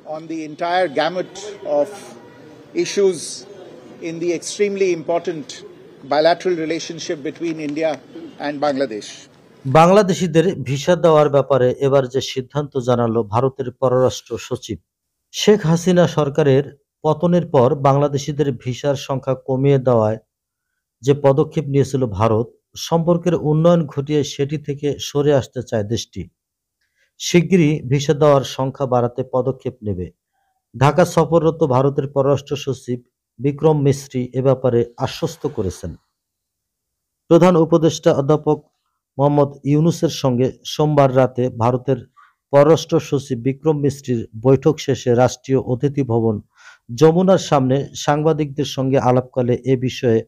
on the entire gamut of issues in the extremely important bilateral relationship between India and Bangladesh. বাংলাদেশিদের visa দেওয়ার ব্যাপারে এবার যে সিদ্ধান্ত জানালো ভারতের পররাষ্ট্র সচিব। শেখ হাসিনা সরকারের পতনের পর বাংলাদেশিদের ভিসার সংখ্যা কমিয়ে দেওয়ায় যে পদক্ষেপ নিয়েছিল ভারত, সম্পর্কের উন্নয়ন ঘটিয়ে সেটি থেকে সরে আসতে চায় দেশটি। শিগগিরই ভিসা দেওয়ার সংখ্যা বাড়াতে পদক্ষেপ নেবে। ঢাকা সফররত ভারতের পররাষ্ট্র সচিব বিক্রম মিস্রি এ ব্যাপারে আশ্বস্ত করেছেন। প্রধান উপদেষ্টা অধ্যাপক মোহাম্মদ ইউনূসের সঙ্গে সোমবার রাতে ভারতের পররাষ্ট্র সচিব বিক্রম মিস্রির বৈঠক শেষে রাষ্ট্রীয় অতিথি ভবন যমুনার সামনে সাংবাদিকদের সঙ্গে আলাপকালে এ বিষয়ে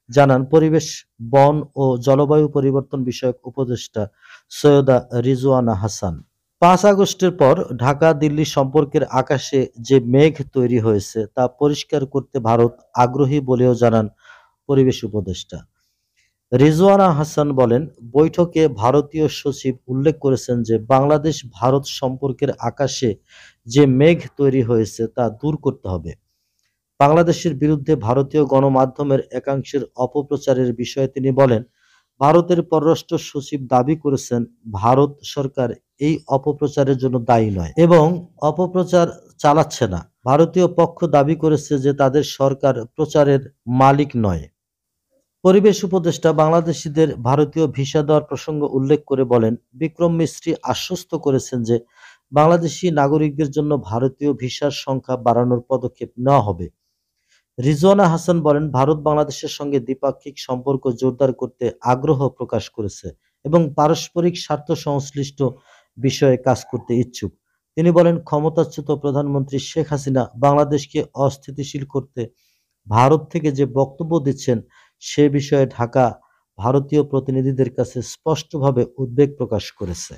জানান পরিবেশ, বন ও জলবায়ু পরিবর্তন বিষয়ক উপদেষ্টা সৈয়দা রিজওয়ানা হাসান। ৫ আগস্টের পর ঢাকা-দিল্লি সম্পর্কের আকাশে যে মেঘ তৈরি হয়েছে তা পরিষ্কার করতে ভারত আগ্রহী বলেও জানান পরিবেশ উপদেষ্টা। রিজওয়ানা হাসান বলেন, বৈঠকে ভারতীয় সচিব উল্লেখ করেছেন যে বাংলাদেশ ভারত সম্পর্কের আকাশে যে মেঘ তৈরি হয়েছে তা দূর করতে হবে। বাংলাদেশের বিরুদ্ধে ভারতীয় গণমাধ্যমের একাংশের অপপ্রচারের বিষয়ে তিনি বলেন, ভারতের পররাষ্ট্র সচিব দাবি করেছেন ভারত সরকার এই অপপ্রচারের জন্য দায়ী নয় এবং অপপ্রচার চালাচ্ছে না। ভারতীয় পক্ষ দাবি করেছে যে তাদের সরকার প্রচারের মালিক নয়। পরিবেশ উপদেষ্টা বাংলাদেশিদের ভারতীয় ভিসা দেওয়ার প্রসঙ্গ উল্লেখ করে বলেন, বিক্রম মিস্রি আশ্বস্ত করেছেন যে বাংলাদেশি নাগরিকদের জন্য ভারতীয় ভিসার সংখ্যা বাড়ানোর পদক্ষেপ নেওয়া হবে। রিজওয়ানা হাসান বলেন, ভারত বাংলাদেশের সঙ্গে দ্বিপাক্ষিক সম্পর্ক জোরদার করতে আগ্রহ প্রকাশ করেছে এবং পারস্পরিক স্বার্থ সংশ্লিষ্ট বিষয়ে কাজ করতে ইচ্ছুক। তিনি বলেন, ক্ষমতাচ্যুত প্রধানমন্ত্রী শেখ হাসিনা বাংলাদেশকে অস্থিতিশীল করতে ভারত থেকে যে বক্তব্য দিচ্ছেন সে বিষয়ে ঢাকা ভারতীয় প্রতিনিধিদের কাছে স্পষ্টভাবে উদ্বেগ প্রকাশ করেছে।